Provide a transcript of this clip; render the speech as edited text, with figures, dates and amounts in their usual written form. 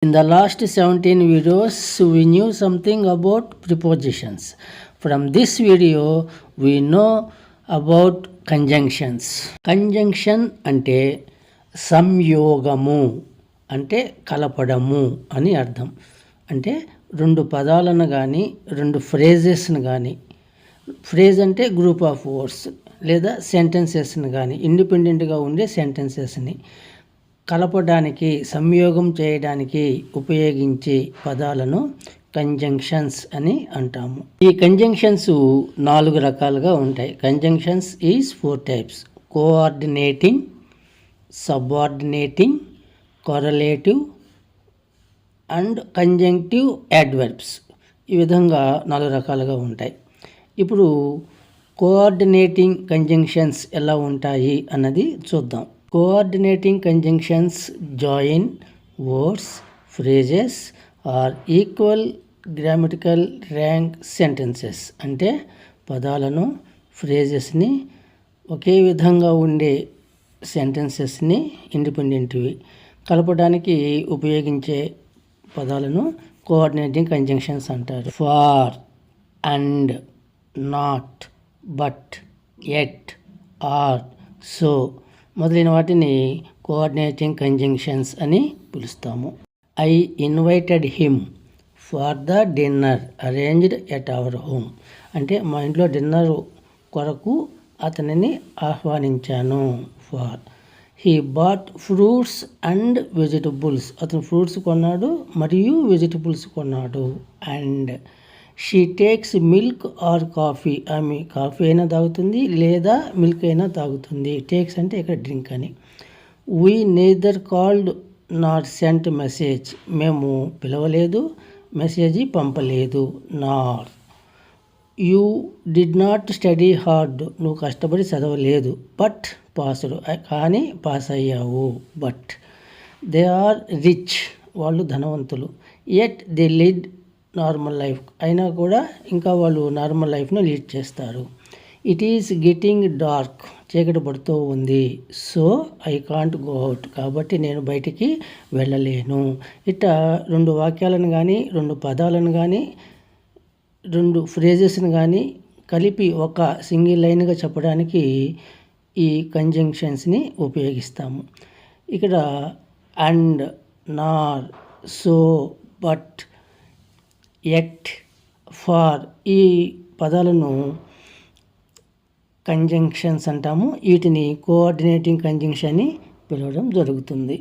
In the last 17 videos, we knew something about prepositions. From this video, we know about conjunctions. Conjunction అంటే సంయోగము అంటే కలపడము అని అర్థం. అంటే రెండు పదాలను కానీ రెండు ఫ్రేజెస్ను కానీ, ఫ్రేజ్ అంటే గ్రూప్ ఆఫ్ వర్డ్స్ లేదా సెంటెన్సెస్ని కానీ ఇండిపెండెంట్గా ఉండే సెంటెన్సెస్ని కలపడానికి సంయోగం చేయడానికి ఉపయోగించే పదాలను కంజంక్షన్స్ అని అంటాము. ఈ కంజంక్షన్స్ 4 రకాలుగా ఉంటాయి. Conjunctions is 4 types: coordinating, subordinating, correlative and conjunctive adverbs. ఈ విధంగా 4 రకాలుగా ఉంటాయి. ఇప్పుడు కోఆర్డినేటింగ్ కంజంక్షన్స్ ఎలా ఉంటాయి అన్నది చూద్దాం. Coordinating conjunctions join words, phrases or equal grammatical rank sentences. అంటే పదాలను, ఫ్రేజెస్ని, ఒకే విధంగా ఉండే సెంటెన్సెస్ని ఇండిపెండెంట్వి కలపడానికి ఉపయోగించే పదాలను కోఆర్డినేటింగ్ కంజంక్షన్స్ అంటారు. For, and, nor, but, yet, or, so మొదలైన వాటిని కోఆర్డినేటింగ్ కంజంక్షన్స్ అని పిలుస్తాము. I invited him for the dinner arranged at our home. అంటే మా ఇంట్లో డిన్నర్ కొరకు అతనిని ఆహ్వానించాను. For. He bought fruits and vegetables. అతను ఫ్రూట్స్ కొన్నాడు మరియు వెజిటబుల్స్ కొన్నాడు. And she takes milk or coffee. ఆమె కాఫీ అయినా తాగుతుంది లేదా మిల్క్ అయినా తాగుతుంది. టేక్స్ అంటే ఇక్కడ డ్రింక్ అని. We neither called not sent message. మేము పిలవలేదు, మెసేజ్ పంపలేదు. Nor. You did not study hard. నువ్వు కష్టపడి చదవలేదు. But passed. కానీ పాస్ అయ్యావు. బట్. They are rich. వాళ్ళు ధనవంతులు. Yet they lead normal life. అయినా కూడా ఇంకా వాళ్ళు నార్మల్ లైఫ్ను లీడ్ చేస్తారు. It is getting dark. చీకటి పడుతూ ఉంది. So I can't go out. కాబట్టి నేను బయటికి వెళ్ళలేను. ఇట్లా 2 వాక్యాలను కానీ 2 పదాలను కానీ 2 ఫ్రేజెస్ని కానీ కలిపి ఒక సింగిల్ లైన్గా చెప్పడానికి ఈ కంజంక్షన్స్ని ఉపయోగిస్తాము. ఇక్కడ and, Nar, so, but, at, far ఈ పదాలను కంజంక్షన్స్ అంటాము. వీటిని కోఆర్డినేటింగ్ కంజంక్షన్ అని పిలవడం జరుగుతుంది.